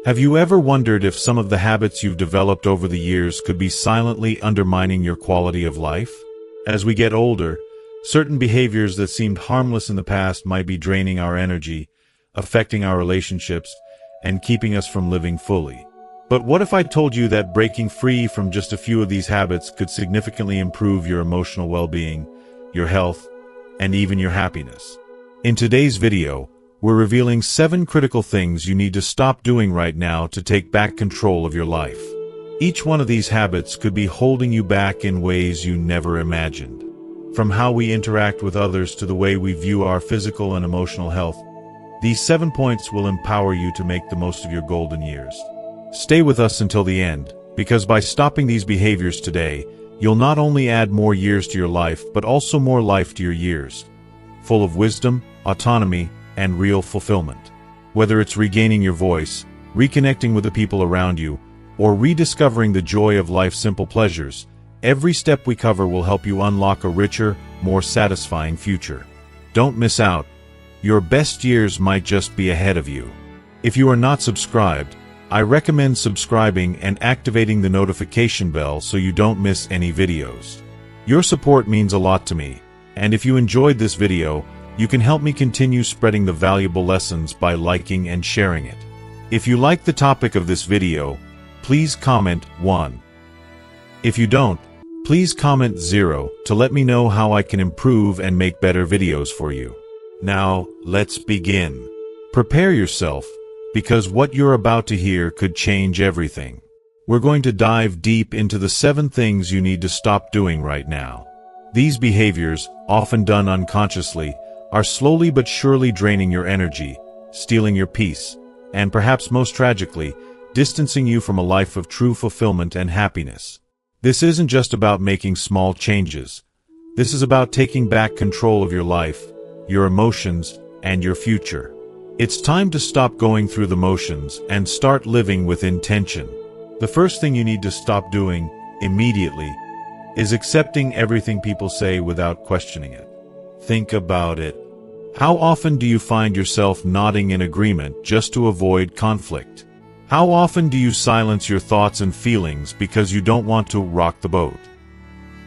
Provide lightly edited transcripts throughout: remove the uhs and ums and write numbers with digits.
Have you ever wondered if some of the habits you've developed over the years could be silently undermining your quality of life? As we get older, certain behaviors that seemed harmless in the past might be draining our energy, affecting our relationships, and keeping us from living fully. But what if I told you that breaking free from just a few of these habits could significantly improve your emotional well-being, your health, and even your happiness? In today's video, we're revealing 7 critical things you need to stop doing right now to take back control of your life. Each one of these habits could be holding you back in ways you never imagined. From how we interact with others to the way we view our physical and emotional health, these 7 points will empower you to make the most of your golden years. Stay with us until the end, because by stopping these behaviors today, you'll not only add more years to your life, but also more life to your years, full of wisdom, autonomy, and real fulfillment. Whether it's regaining your voice, reconnecting with the people around you, or rediscovering the joy of life's simple pleasures, every step we cover will help you unlock a richer, more satisfying future. Don't miss out. Your best years might just be ahead of you. If you are not subscribed, I recommend subscribing and activating the notification bell so you don't miss any videos. Your support means a lot to me, and if you enjoyed this video, you can help me continue spreading the valuable lessons by liking and sharing it. If you like the topic of this video, please comment 1. If you don't, please comment 0 to let me know how I can improve and make better videos for you. Now, let's begin. Prepare yourself, because what you're about to hear could change everything. We're going to dive deep into the 7 things you need to stop doing right now. These behaviors, often done unconsciously, are slowly but surely draining your energy, stealing your peace, and perhaps most tragically, distancing you from a life of true fulfillment and happiness. This isn't just about making small changes. This is about taking back control of your life, your emotions, and your future. It's time to stop going through the motions and start living with intention. The first thing you need to stop doing, immediately, is accepting everything people say without questioning it. Think about it. How often do you find yourself nodding in agreement just to avoid conflict? How often do you silence your thoughts and feelings because you don't want to rock the boat?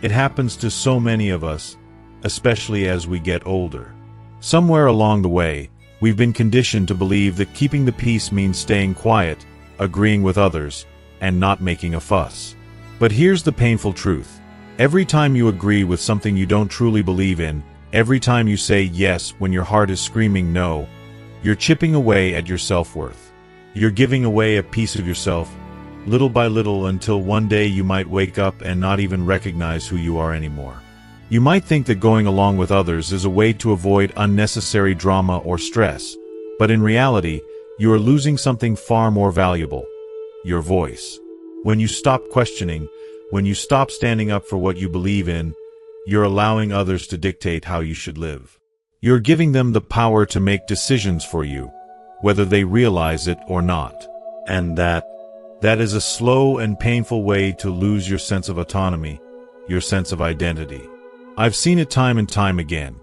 It happens to so many of us, especially as we get older. Somewhere along the way, we've been conditioned to believe that keeping the peace means staying quiet, agreeing with others, and not making a fuss. But here's the painful truth. Every time you agree with something you don't truly believe in, every time you say yes when your heart is screaming no, you're chipping away at your self-worth. You're giving away a piece of yourself, little by little, until one day you might wake up and not even recognize who you are anymore. You might think that going along with others is a way to avoid unnecessary drama or stress, but in reality, you are losing something far more valuable: your voice. When you stop questioning, when you stop standing up for what you believe in, you're allowing others to dictate how you should live. You're giving them the power to make decisions for you, whether they realize it or not. And that is a slow and painful way to lose your sense of autonomy, your sense of identity. I've seen it time and time again.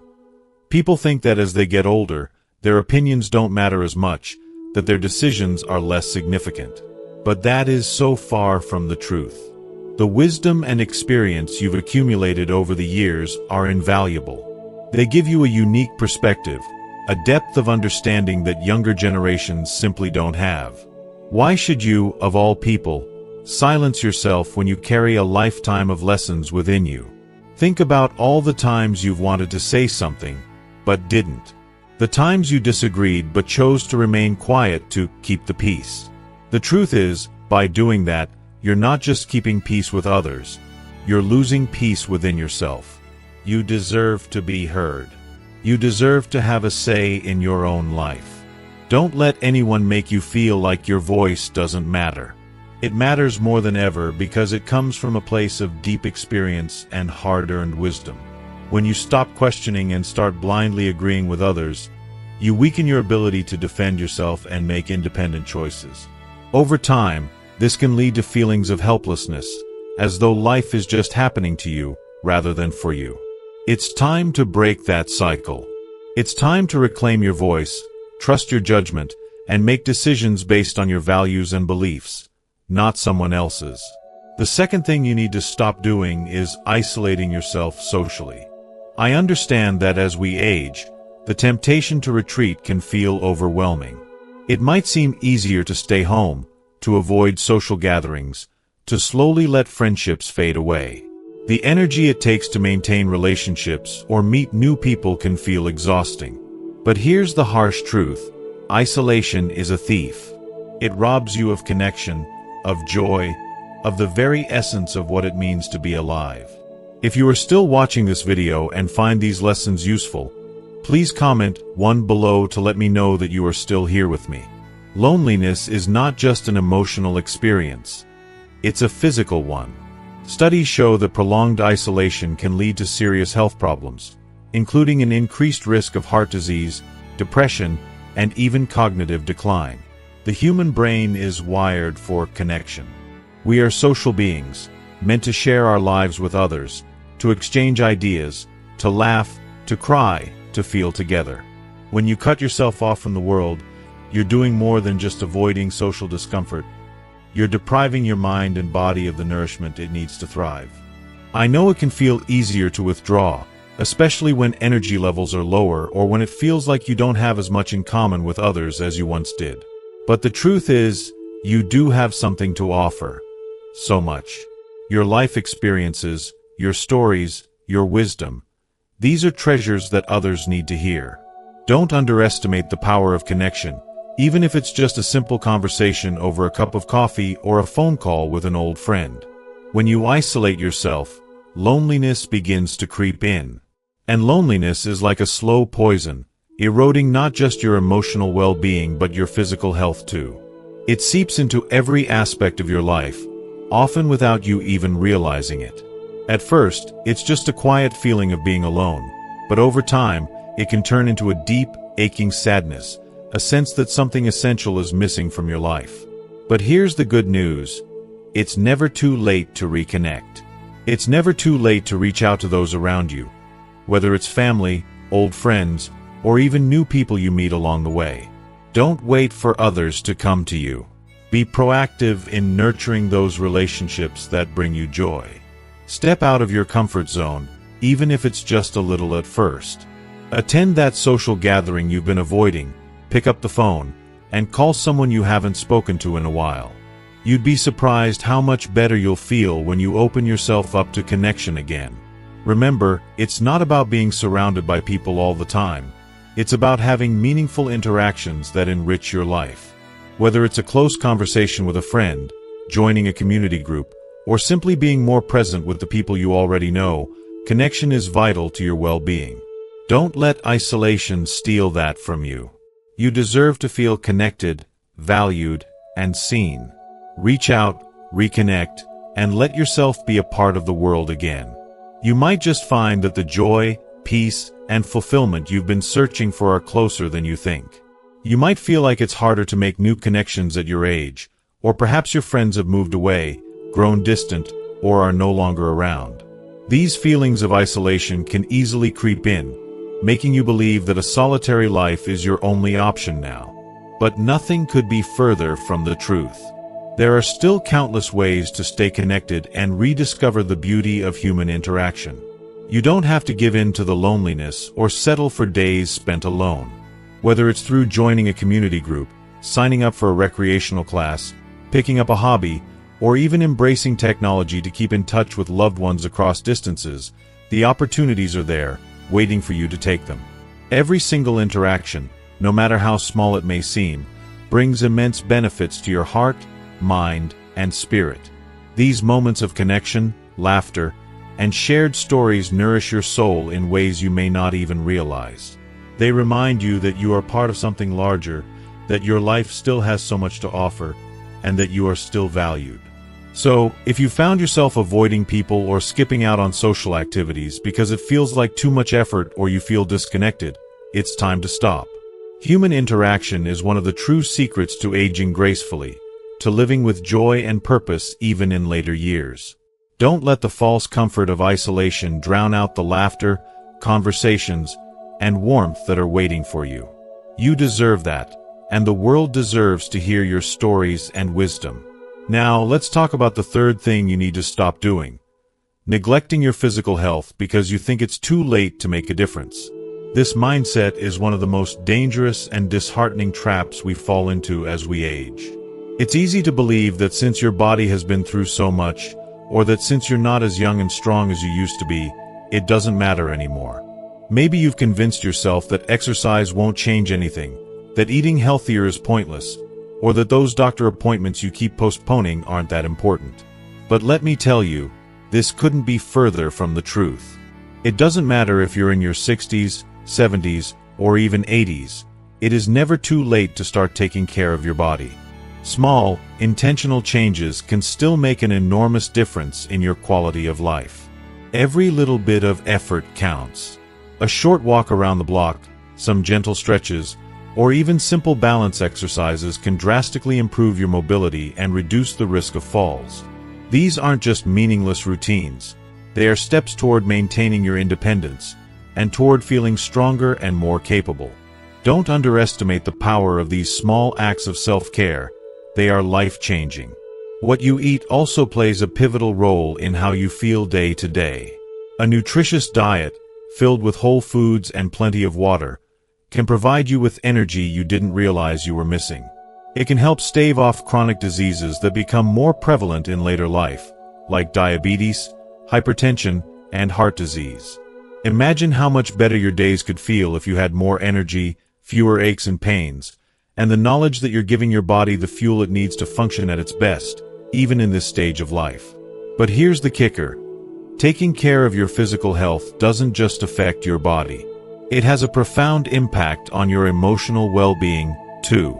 People think that as they get older, their opinions don't matter as much, that their decisions are less significant. But that is so far from the truth. The wisdom and experience you've accumulated over the years are invaluable. They give you a unique perspective, a depth of understanding that younger generations simply don't have. Why should you, of all people, silence yourself when you carry a lifetime of lessons within you? Think about all the times you've wanted to say something, but didn't. The times you disagreed but chose to remain quiet to keep the peace. The truth is, by doing that, you're not just keeping peace with others, you're losing peace within yourself. You deserve to be heard. You deserve to have a say in your own life. Don't let anyone make you feel like your voice doesn't matter. It matters more than ever because it comes from a place of deep experience and hard-earned wisdom. When you stop questioning and start blindly agreeing with others, you weaken your ability to defend yourself and make independent choices. Over time, this can lead to feelings of helplessness, as though life is just happening to you, rather than for you. It's time to break that cycle. It's time to reclaim your voice, trust your judgment, and make decisions based on your values and beliefs, not someone else's. The second thing you need to stop doing is isolating yourself socially. I understand that as we age, the temptation to retreat can feel overwhelming. It might seem easier to stay home, to avoid social gatherings, to slowly let friendships fade away. The energy it takes to maintain relationships or meet new people can feel exhausting. But here's the harsh truth: isolation is a thief. It robs you of connection, of joy, of the very essence of what it means to be alive. If you are still watching this video and find these lessons useful, please comment 1 below to let me know that you are still here with me. Loneliness is not just an emotional experience. It's a physical one. Studies show that prolonged isolation can lead to serious health problems, including an increased risk of heart disease, depression, and even cognitive decline. The human brain is wired for connection. We are social beings, meant to share our lives with others, to exchange ideas, to laugh, to cry, to feel together. When you cut yourself off from the world, you're doing more than just avoiding social discomfort. You're depriving your mind and body of the nourishment it needs to thrive. I know it can feel easier to withdraw, especially when energy levels are lower or when it feels like you don't have as much in common with others as you once did. But the truth is, you do have something to offer. So much. Your life experiences, your stories, your wisdom. These are treasures that others need to hear. Don't underestimate the power of connection, even if it's just a simple conversation over a cup of coffee or a phone call with an old friend. When you isolate yourself, loneliness begins to creep in. And loneliness is like a slow poison, eroding not just your emotional well-being but your physical health too. It seeps into every aspect of your life, often without you even realizing it. At first, it's just a quiet feeling of being alone, but over time, it can turn into a deep, aching sadness, a sense that something essential is missing from your life. But here's the good news: it's never too late to reconnect. It's never too late to reach out to those around you, whether it's family, old friends, or even new people you meet along the way. Don't wait for others to come to you. Be proactive in nurturing those relationships that bring you joy. Step out of your comfort zone, even if it's just a little at first. Attend that social gathering you've been avoiding, pick up the phone, and call someone you haven't spoken to in a while. You'd be surprised how much better you'll feel when you open yourself up to connection again. Remember, it's not about being surrounded by people all the time. It's about having meaningful interactions that enrich your life. Whether it's a close conversation with a friend, joining a community group, or simply being more present with the people you already know, connection is vital to your well-being. Don't let isolation steal that from you. You deserve to feel connected, valued, and seen. Reach out, reconnect, and let yourself be a part of the world again. You might just find that the joy, peace, and fulfillment you've been searching for are closer than you think. You might feel like it's harder to make new connections at your age, or perhaps your friends have moved away, grown distant, or are no longer around. These feelings of isolation can easily creep in, making you believe that a solitary life is your only option now. But nothing could be further from the truth. There are still countless ways to stay connected and rediscover the beauty of human interaction. You don't have to give in to the loneliness or settle for days spent alone. Whether it's through joining a community group, signing up for a recreational class, picking up a hobby, or even embracing technology to keep in touch with loved ones across distances, the opportunities are there, waiting for you to take them. Every single interaction, no matter how small it may seem, brings immense benefits to your heart, mind, and spirit. These moments of connection, laughter, and shared stories nourish your soul in ways you may not even realize. They remind you that you are part of something larger, that your life still has so much to offer, and that you are still valued. So, if you found yourself avoiding people or skipping out on social activities because it feels like too much effort or you feel disconnected, it's time to stop. Human interaction is one of the true secrets to aging gracefully, to living with joy and purpose even in later years. Don't let the false comfort of isolation drown out the laughter, conversations, and warmth that are waiting for you. You deserve that, and the world deserves to hear your stories and wisdom. Now, let's talk about the third thing you need to stop doing: neglecting your physical health because you think it's too late to make a difference. This mindset is one of the most dangerous and disheartening traps we fall into as we age. It's easy to believe that since your body has been through so much, or that since you're not as young and strong as you used to be, it doesn't matter anymore. Maybe you've convinced yourself that exercise won't change anything, that eating healthier is pointless, or that those doctor appointments you keep postponing aren't that important. But let me tell you, this couldn't be further from the truth. It doesn't matter if you're in your 60s, 70s, or even 80s. It is never too late to start taking care of your body. Small, intentional changes can still make an enormous difference in your quality of life. Every little bit of effort counts. A short walk around the block, some gentle stretches, or even simple balance exercises can drastically improve your mobility and reduce the risk of falls. These aren't just meaningless routines. They are steps toward maintaining your independence and toward feeling stronger and more capable. Don't underestimate the power of these small acts of self-care. They are life-changing. What you eat also plays a pivotal role in how you feel day to day. A nutritious diet, filled with whole foods and plenty of water, can provide you with energy you didn't realize you were missing. It can help stave off chronic diseases that become more prevalent in later life, like diabetes, hypertension, and heart disease. Imagine how much better your days could feel if you had more energy, fewer aches and pains, and the knowledge that you're giving your body the fuel it needs to function at its best, even in this stage of life. But here's the kicker. Taking care of your physical health doesn't just affect your body. It has a profound impact on your emotional well-being, too.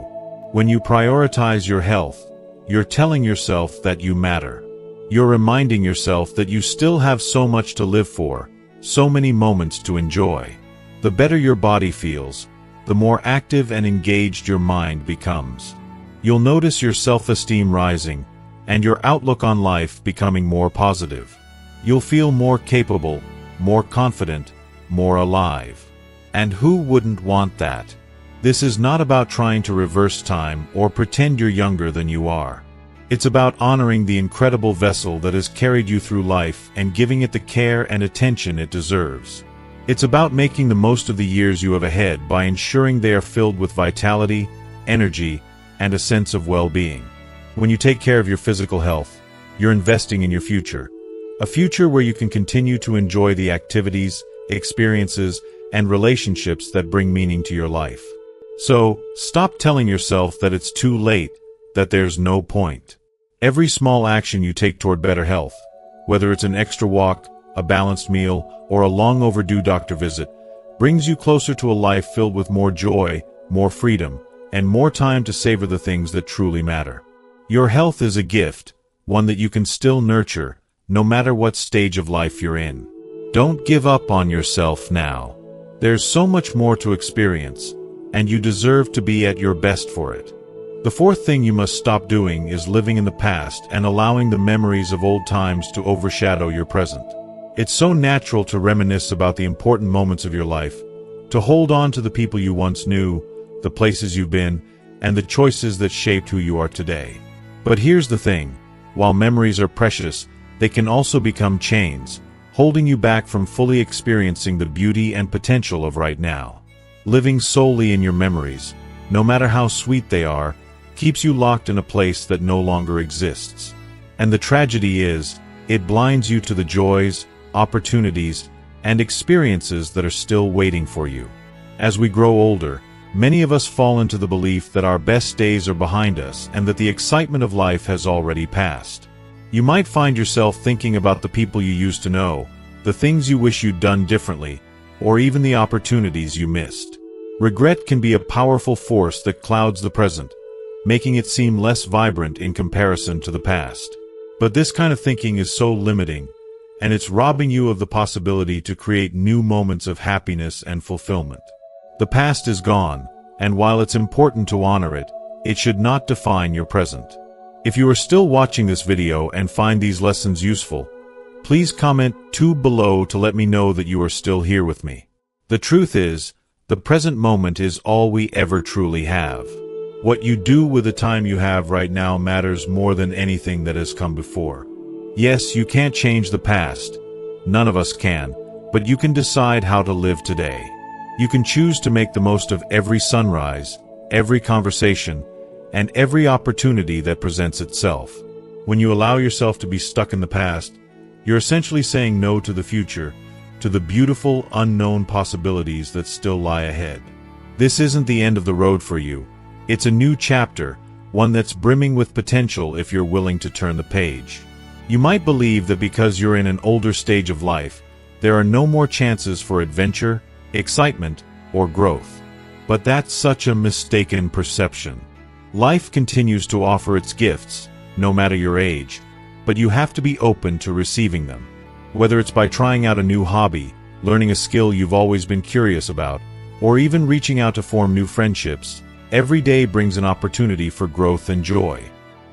When you prioritize your health, you're telling yourself that you matter. You're reminding yourself that you still have so much to live for, so many moments to enjoy. The better your body feels, the more active and engaged your mind becomes. You'll notice your self-esteem rising, and your outlook on life becoming more positive. You'll feel more capable, more confident, more alive. And who wouldn't want that? This is not about trying to reverse time or pretend you're younger than you are. It's about honoring the incredible vessel that has carried you through life and giving it the care and attention it deserves. It's about making the most of the years you have ahead by ensuring they are filled with vitality, energy, and a sense of well-being. When you take care of your physical health, you're investing in your future. A future where you can continue to enjoy the activities, experiences, and relationships that bring meaning to your life. So, stop telling yourself that it's too late, that there's no point. Every small action you take toward better health, whether it's an extra walk, a balanced meal, or a long overdue doctor visit, brings you closer to a life filled with more joy, more freedom, and more time to savor the things that truly matter. Your health is a gift, one that you can still nurture, no matter what stage of life you're in. Don't give up on yourself now. There's so much more to experience, and you deserve to be at your best for it. The fourth thing you must stop doing is living in the past and allowing the memories of old times to overshadow your present. It's so natural to reminisce about the important moments of your life, to hold on to the people you once knew, the places you've been, and the choices that shaped who you are today. But here's the thing, while memories are precious, they can also become chains, holding you back from fully experiencing the beauty and potential of right now. Living solely in your memories, no matter how sweet they are, keeps you locked in a place that no longer exists. And the tragedy is, it blinds you to the joys, opportunities, and experiences that are still waiting for you. As we grow older, many of us fall into the belief that our best days are behind us and that the excitement of life has already passed. You might find yourself thinking about the people you used to know, the things you wish you'd done differently, or even the opportunities you missed. Regret can be a powerful force that clouds the present, making it seem less vibrant in comparison to the past. But this kind of thinking is so limiting, and it's robbing you of the possibility to create new moments of happiness and fulfillment. The past is gone, and while it's important to honor it, it should not define your present. If you are still watching this video and find these lessons useful, please comment 2 below to let me know that you are still here with me. The truth is, the present moment is all we ever truly have. What you do with the time you have right now matters more than anything that has come before. Yes, you can't change the past. None of us can, but you can decide how to live today. You can choose to make the most of every sunrise, every conversation, and every opportunity that presents itself. When you allow yourself to be stuck in the past, you're essentially saying no to the future, to the beautiful, unknown possibilities that still lie ahead. This isn't the end of the road for you. It's a new chapter, one that's brimming with potential if you're willing to turn the page. You might believe that because you're in an older stage of life, there are no more chances for adventure, excitement, or growth. But that's such a mistaken perception. Life continues to offer its gifts, no matter your age, but you have to be open to receiving them. Whether it's by trying out a new hobby, learning a skill you've always been curious about, or even reaching out to form new friendships, every day brings an opportunity for growth and joy.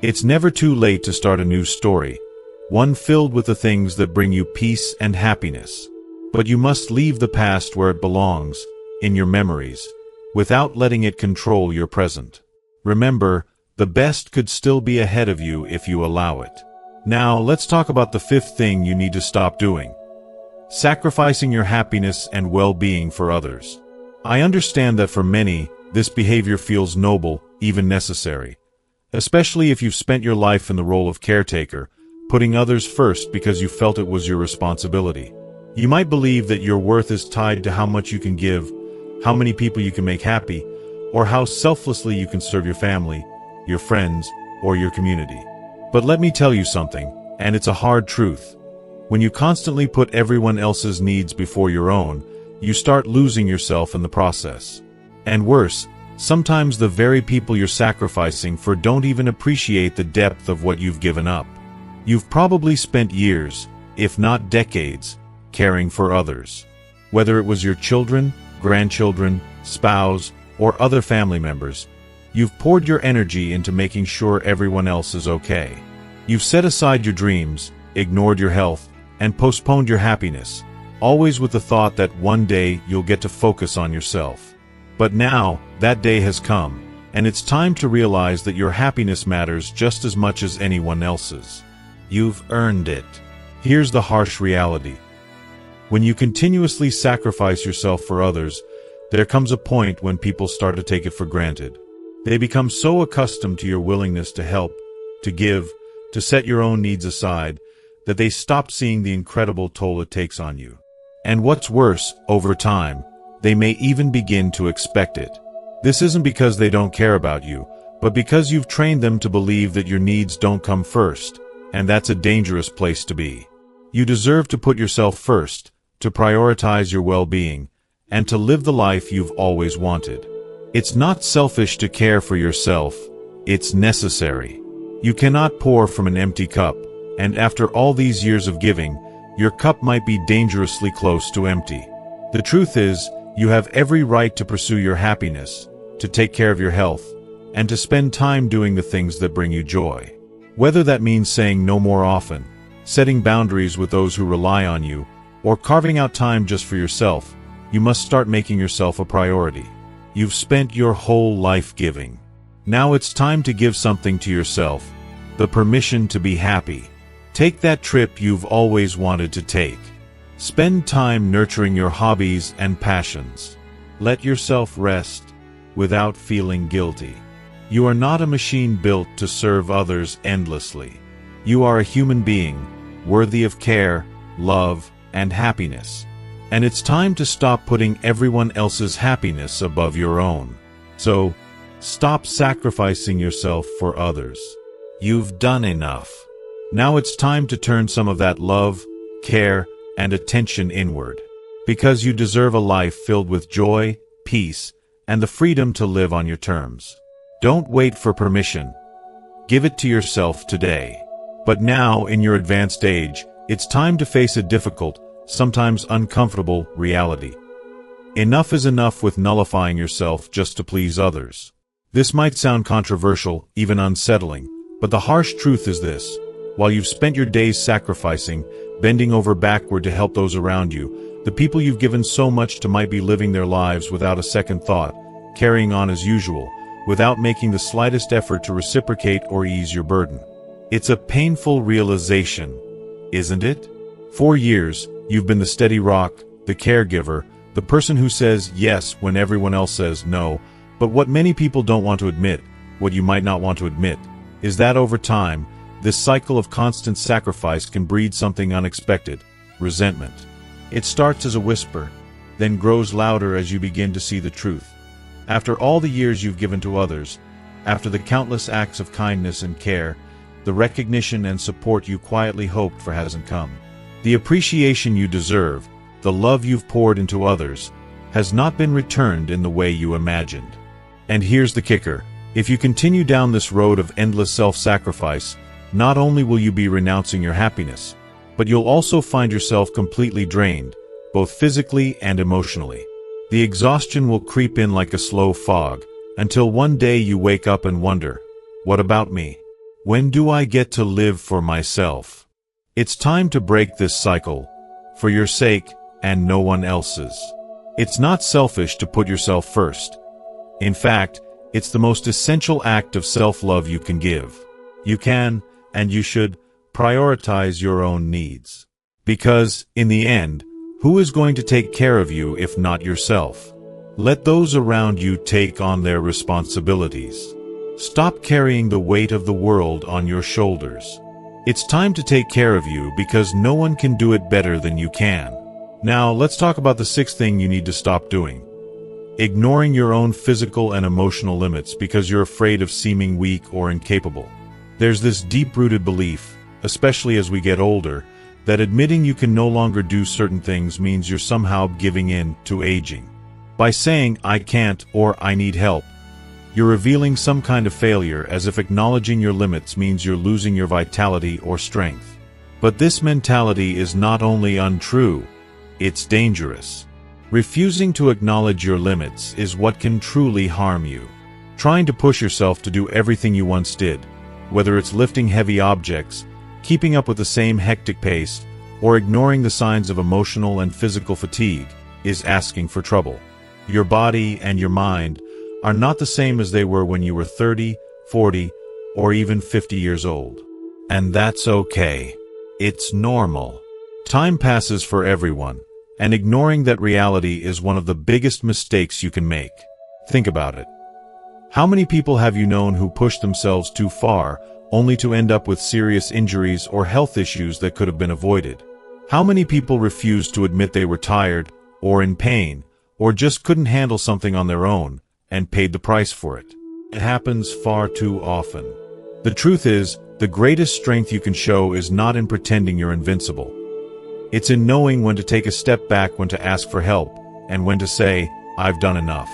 It's never too late to start a new story, one filled with the things that bring you peace and happiness. But you must leave the past where it belongs, in your memories, without letting it control your present. Remember, the best could still be ahead of you if you allow it. Now, let's talk about the fifth thing you need to stop doing: sacrificing your happiness and well-being for others. I understand that for many, this behavior feels noble, even necessary. Especially if you've spent your life in the role of caretaker, putting others first because you felt it was your responsibility. You might believe that your worth is tied to how much you can give, how many people you can make happy, or how selflessly you can serve your family, your friends, or your community. But let me tell you something, and it's a hard truth. When you constantly put everyone else's needs before your own, you start losing yourself in the process. And worse, sometimes the very people you're sacrificing for don't even appreciate the depth of what you've given up. You've probably spent years, if not decades, caring for others. Whether it was your children, grandchildren, spouse, or other family members, you've poured your energy into making sure everyone else is okay. You've set aside your dreams, ignored your health, and postponed your happiness, always with the thought that one day you'll get to focus on yourself. But now, that day has come, and it's time to realize that your happiness matters just as much as anyone else's. You've earned it. Here's the harsh reality. When you continuously sacrifice yourself for others, there comes a point when people start to take it for granted. They become so accustomed to your willingness to help, to give, to set your own needs aside, that they stop seeing the incredible toll it takes on you. And what's worse, over time, they may even begin to expect it. This isn't because they don't care about you, but because you've trained them to believe that your needs don't come first, and that's a dangerous place to be. You deserve to put yourself first, to prioritize your well-being, and to live the life you've always wanted. It's not selfish to care for yourself, it's necessary. You cannot pour from an empty cup, and after all these years of giving, your cup might be dangerously close to empty. The truth is, you have every right to pursue your happiness, to take care of your health, and to spend time doing the things that bring you joy. Whether that means saying no more often, setting boundaries with those who rely on you, or carving out time just for yourself, you must start making yourself a priority. You've spent your whole life giving. Now it's time to give something to yourself, the permission to be happy. Take that trip you've always wanted to take. Spend time nurturing your hobbies and passions. Let yourself rest without feeling guilty. You are not a machine built to serve others endlessly. You are a human being, worthy of care, love, and happiness. And it's time to stop putting everyone else's happiness above your own. So, stop sacrificing yourself for others. You've done enough. Now it's time to turn some of that love, care, and attention inward. Because you deserve a life filled with joy, peace, and the freedom to live on your terms. Don't wait for permission. Give it to yourself today. But now, in your advanced age, it's time to face a difficult, sometimes uncomfortable, reality. Enough is enough with nullifying yourself just to please others. This might sound controversial, even unsettling, but the harsh truth is this. While you've spent your days sacrificing, bending over backward to help those around you, the people you've given so much to might be living their lives without a second thought, carrying on as usual, without making the slightest effort to reciprocate or ease your burden. It's a painful realization, isn't it? For years, you've been the steady rock, the caregiver, the person who says yes when everyone else says no. But what many people don't want to admit, what you might not want to admit, is that over time, this cycle of constant sacrifice can breed something unexpected: resentment. It starts as a whisper, then grows louder as you begin to see the truth. After all the years you've given to others, after the countless acts of kindness and care, the recognition and support you quietly hoped for hasn't come. The appreciation you deserve, the love you've poured into others, has not been returned in the way you imagined. And here's the kicker: if you continue down this road of endless self-sacrifice, not only will you be renouncing your happiness, but you'll also find yourself completely drained, both physically and emotionally. The exhaustion will creep in like a slow fog, until one day you wake up and wonder, what about me? When do I get to live for myself? It's time to break this cycle, for your sake and no one else's. It's not selfish to put yourself first. In fact, it's the most essential act of self-love you can give. You can, and you should, prioritize your own needs. Because, in the end, who is going to take care of you if not yourself? Let those around you take on their responsibilities. Stop carrying the weight of the world on your shoulders. It's time to take care of you because no one can do it better than you can. Now, let's talk about the sixth thing you need to stop doing. Ignoring your own physical and emotional limits because you're afraid of seeming weak or incapable. There's this deep-rooted belief, especially as we get older, that admitting you can no longer do certain things means you're somehow giving in to aging. By saying, "I can't" or "I need help," you're revealing some kind of failure, as if acknowledging your limits means you're losing your vitality or strength. But this mentality is not only untrue, it's dangerous. Refusing to acknowledge your limits is what can truly harm you. Trying to push yourself to do everything you once did, whether it's lifting heavy objects, keeping up with the same hectic pace, or ignoring the signs of emotional and physical fatigue, is asking for trouble. Your body and your mind are not the same as they were when you were 30, 40, or even 50 years old. And that's okay. It's normal. Time passes for everyone, and ignoring that reality is one of the biggest mistakes you can make. Think about it. How many people have you known who pushed themselves too far, only to end up with serious injuries or health issues that could have been avoided? How many people refused to admit they were tired, or in pain, or just couldn't handle something on their own, and paid the price for it? It happens far too often. The truth is, the greatest strength you can show is not in pretending you're invincible. It's in knowing when to take a step back, when to ask for help, and when to say, "I've done enough."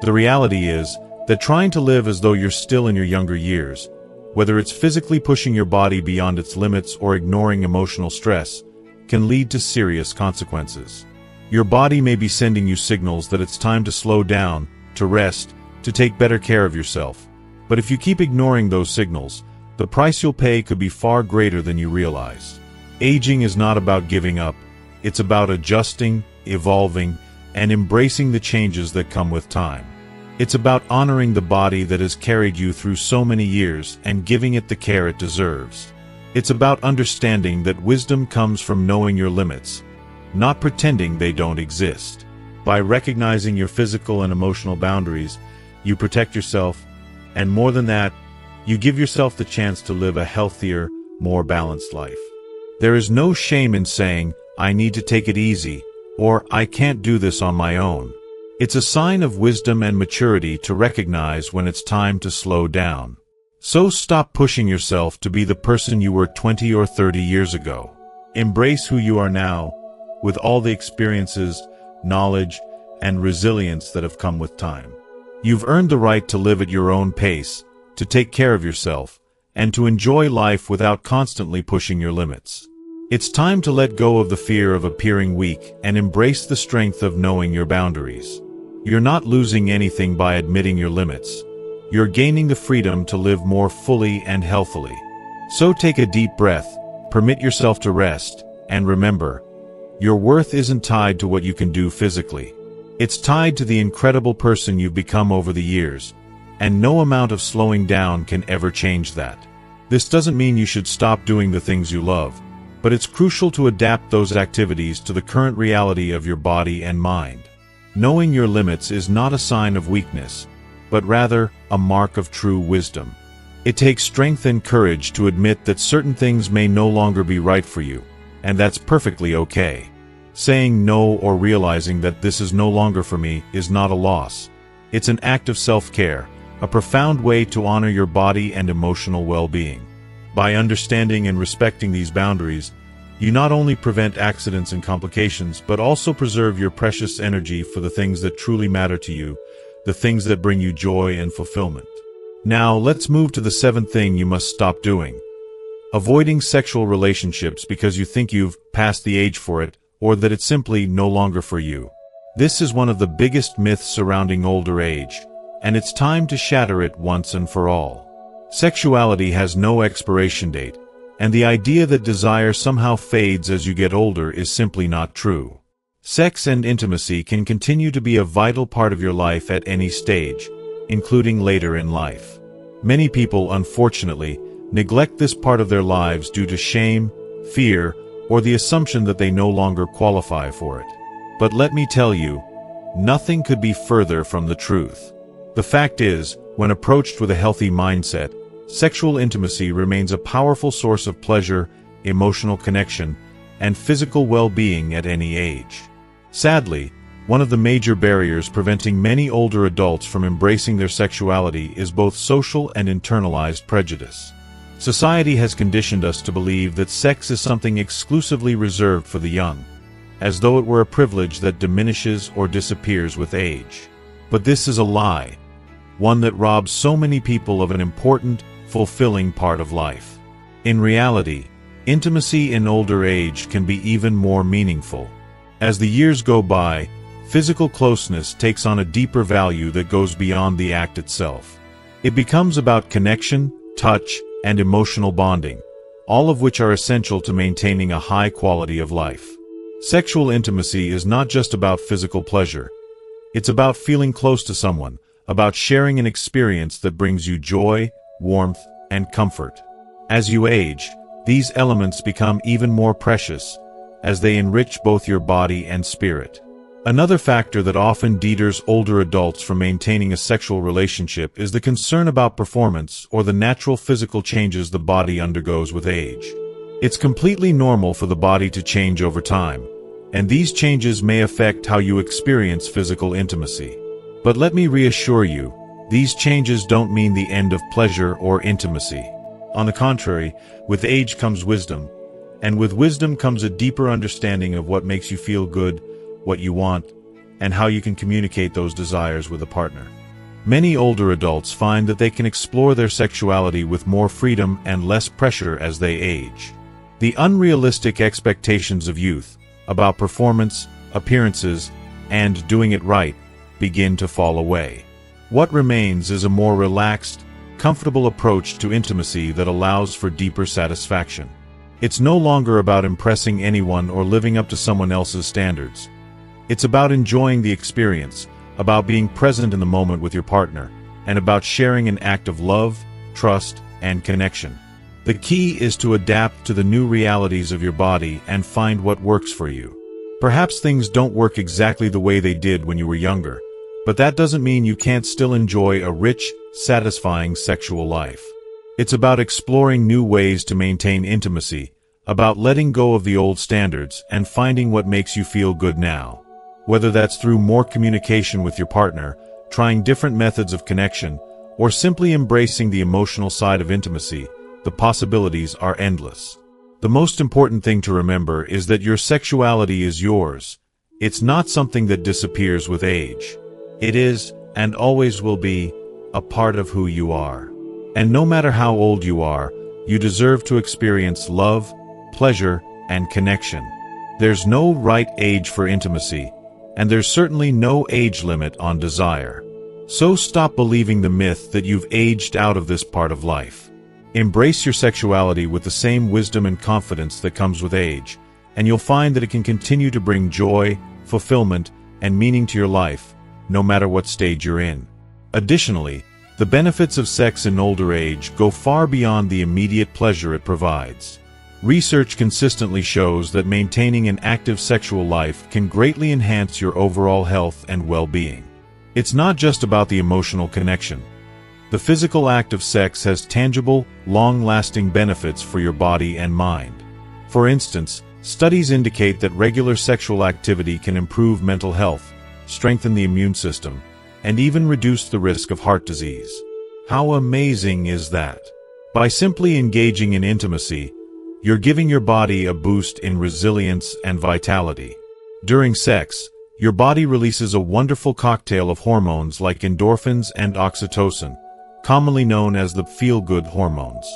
The reality is that trying to live as though you're still in your younger years, whether it's physically pushing your body beyond its limits or ignoring emotional stress, can lead to serious consequences. Your body may be sending you signals that it's time to slow down, to rest, to take better care of yourself. But if you keep ignoring those signals, the price you'll pay could be far greater than you realize. Aging is not about giving up. It's about adjusting, evolving, and embracing the changes that come with time. It's about honoring the body that has carried you through so many years and giving it the care it deserves. It's about understanding that wisdom comes from knowing your limits, not pretending they don't exist. By recognizing your physical and emotional boundaries, you protect yourself, and more than that, you give yourself the chance to live a healthier, more balanced life. There is no shame in saying, "I need to take it easy," or "I can't do this on my own." It's a sign of wisdom and maturity to recognize when it's time to slow down. So stop pushing yourself to be the person you were 20 or 30 years ago. Embrace who you are now, with all the experiences, knowledge, and resilience that have come with time. You've earned the right to live at your own pace, to take care of yourself, and to enjoy life without constantly pushing your limits. It's time to let go of the fear of appearing weak and embrace the strength of knowing your boundaries. You're not losing anything by admitting your limits. You're gaining the freedom to live more fully and healthily. So take a deep breath, permit yourself to rest, and remember, your worth isn't tied to what you can do physically. It's tied to the incredible person you've become over the years, and no amount of slowing down can ever change that. This doesn't mean you should stop doing the things you love, but it's crucial to adapt those activities to the current reality of your body and mind. Knowing your limits is not a sign of weakness, but rather a mark of true wisdom. It takes strength and courage to admit that certain things may no longer be right for you, and that's perfectly okay. Saying no or realizing that this is no longer for me is not a loss. It's an act of self-care, a profound way to honor your body and emotional well-being. By understanding and respecting these boundaries, you not only prevent accidents and complications, but also preserve your precious energy for the things that truly matter to you, the things that bring you joy and fulfillment. Now, let's move to the seventh thing you must stop doing. Avoiding sexual relationships because you think you've passed the age for it, or that it's simply no longer for you. This is one of the biggest myths surrounding older age, and it's time to shatter it once and for all. Sexuality has no expiration date, and the idea that desire somehow fades as you get older is simply not true. Sex and intimacy can continue to be a vital part of your life at any stage, including later in life. Many people, unfortunately, neglect this part of their lives due to shame, fear, or the assumption that they no longer qualify for it. But let me tell you, nothing could be further from the truth. The fact is, when approached with a healthy mindset, sexual intimacy remains a powerful source of pleasure, emotional connection, and physical well-being at any age. Sadly, one of the major barriers preventing many older adults from embracing their sexuality is both social and internalized prejudice. Society has conditioned us to believe that sex is something exclusively reserved for the young, as though it were a privilege that diminishes or disappears with age. But this is a lie, one that robs so many people of an important, fulfilling part of life. In reality, intimacy in older age can be even more meaningful. As the years go by, physical closeness takes on a deeper value that goes beyond the act itself. It becomes about connection, touch, and emotional bonding, all of which are essential to maintaining a high quality of life. Sexual intimacy is not just about physical pleasure. It's about feeling close to someone, about sharing an experience that brings you joy, warmth, and comfort. As you age, these elements become even more precious, as they enrich both your body and spirit. Another factor that often deters older adults from maintaining a sexual relationship is the concern about performance or the natural physical changes the body undergoes with age. It's completely normal for the body to change over time, and these changes may affect how you experience physical intimacy. But let me reassure you, these changes don't mean the end of pleasure or intimacy. On the contrary, with age comes wisdom, and with wisdom comes a deeper understanding of what makes you feel good, what you want, and how you can communicate those desires with a partner. Many older adults find that they can explore their sexuality with more freedom and less pressure as they age. The unrealistic expectations of youth, about performance, appearances, and doing it right, begin to fall away. What remains is a more relaxed, comfortable approach to intimacy that allows for deeper satisfaction. It's no longer about impressing anyone or living up to someone else's standards. It's about enjoying the experience, about being present in the moment with your partner, and about sharing an act of love, trust, and connection. The key is to adapt to the new realities of your body and find what works for you. Perhaps things don't work exactly the way they did when you were younger, but that doesn't mean you can't still enjoy a rich, satisfying sexual life. It's about exploring new ways to maintain intimacy, about letting go of the old standards and finding what makes you feel good now. Whether that's through more communication with your partner, trying different methods of connection, or simply embracing the emotional side of intimacy, the possibilities are endless. The most important thing to remember is that your sexuality is yours. It's not something that disappears with age. It is, and always will be, a part of who you are. And no matter how old you are, you deserve to experience love, pleasure, and connection. There's no right age for intimacy, and there's certainly no age limit on desire. So stop believing the myth that you've aged out of this part of life. Embrace your sexuality with the same wisdom and confidence that comes with age, and you'll find that it can continue to bring joy, fulfillment, and meaning to your life, no matter what stage you're in. Additionally, the The benefits of sex in older age go far beyond the immediate pleasure it provides. Research consistently shows that maintaining an active sexual life can greatly enhance your overall health and well-being. It's not just about the emotional connection. The physical act of sex has tangible, long-lasting benefits for your body and mind. For instance, studies indicate that regular sexual activity can improve mental health, strengthen the immune system, and even reduce the risk of heart disease. How amazing is that? By simply engaging in intimacy, you're giving your body a boost in resilience and vitality. During sex, your body releases a wonderful cocktail of hormones like endorphins and oxytocin, commonly known as the feel-good hormones.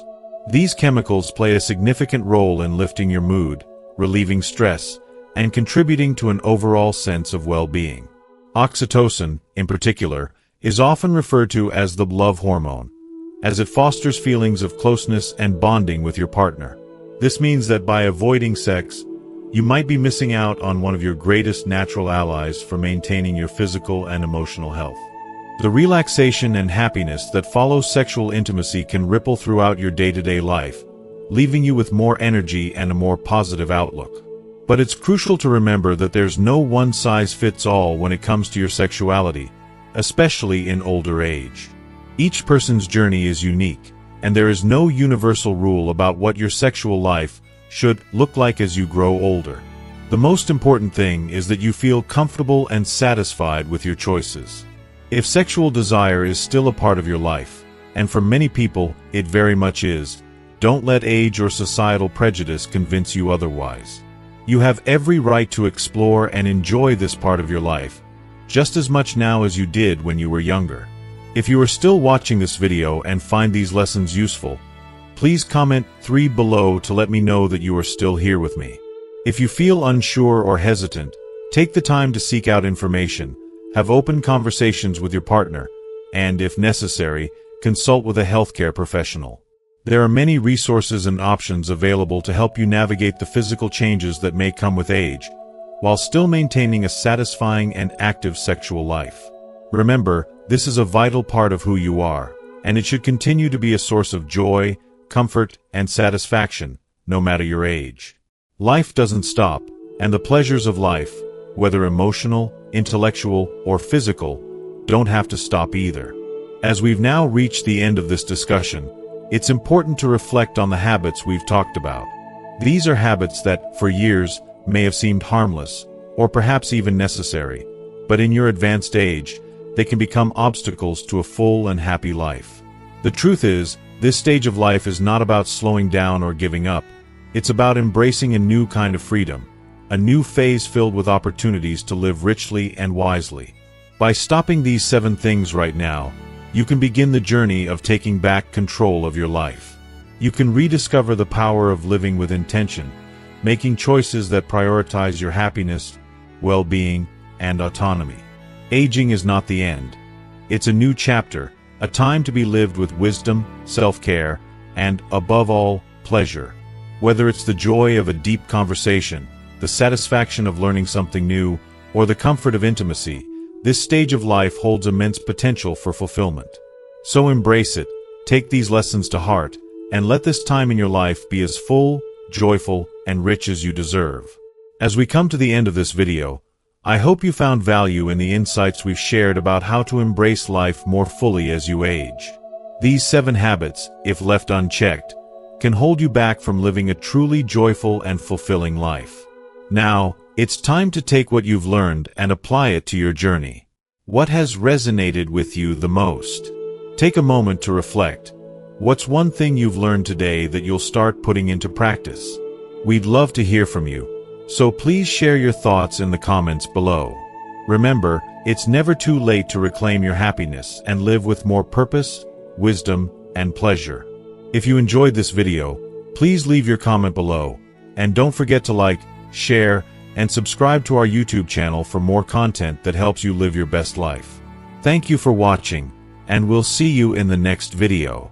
These chemicals play a significant role in lifting your mood, relieving stress, and contributing to an overall sense of well-being. Oxytocin, in particular, is often referred to as the love hormone, as it fosters feelings of closeness and bonding with your partner. This means that by avoiding sex, you might be missing out on one of your greatest natural allies for maintaining your physical and emotional health. The relaxation and happiness that follows sexual intimacy can ripple throughout your day-to-day life, leaving you with more energy and a more positive outlook. But it's crucial to remember that there's no one-size-fits-all when it comes to your sexuality, especially in older age. Each person's journey is unique, and there is no universal rule about what your sexual life should look like as you grow older. The most important thing is that you feel comfortable and satisfied with your choices. If sexual desire is still a part of your life, and for many people it very much is, don't let age or societal prejudice convince you otherwise. You have every right to explore and enjoy this part of your life, just as much now as you did when you were younger. If you are still watching this video and find these lessons useful, please comment 3 below to let me know that you are still here with me. If you feel unsure or hesitant, take the time to seek out information, have open conversations with your partner, and, if necessary, consult with a healthcare professional. There are many resources and options available to help you navigate the physical changes that may come with age, while still maintaining a satisfying and active sexual life. Remember, this is a vital part of who you are, and it should continue to be a source of joy, comfort, and satisfaction, no matter your age. Life doesn't stop, and the pleasures of life, whether emotional, intellectual, or physical, don't have to stop either. As we've now reached the end of this discussion, it's important to reflect on the habits we've talked about. These are habits that, for years, may have seemed harmless, or perhaps even necessary, but in your advanced age, they can become obstacles to a full and happy life. The truth is, this stage of life is not about slowing down or giving up. It's about embracing a new kind of freedom, a new phase filled with opportunities to live richly and wisely. By stopping these 7 things right now, you can begin the journey of taking back control of your life. You can rediscover the power of living with intention, making choices that prioritize your happiness, well-being, and autonomy. Aging is not the end. It's a new chapter, a time to be lived with wisdom, self-care, and, above all, pleasure. Whether it's the joy of a deep conversation, the satisfaction of learning something new, or the comfort of intimacy, this stage of life holds immense potential for fulfillment. So embrace it, take these lessons to heart, and let this time in your life be as full, joyful, and rich as you deserve. As we come to the end of this video, I hope you found value in the insights we've shared about how to embrace life more fully as you age. These 7 habits, if left unchecked, can hold you back from living a truly joyful and fulfilling life. Now, it's time to take what you've learned and apply it to your journey. What has resonated with you the most? Take a moment to reflect. What's one thing you've learned today that you'll start putting into practice? We'd love to hear from you, so please share your thoughts in the comments below. Remember, it's never too late to reclaim your happiness and live with more purpose, wisdom, and pleasure. If you enjoyed this video, please leave your comment below, and don't forget to like, share, and subscribe to our YouTube channel for more content that helps you live your best life. Thank you for watching, and we'll see you in the next video.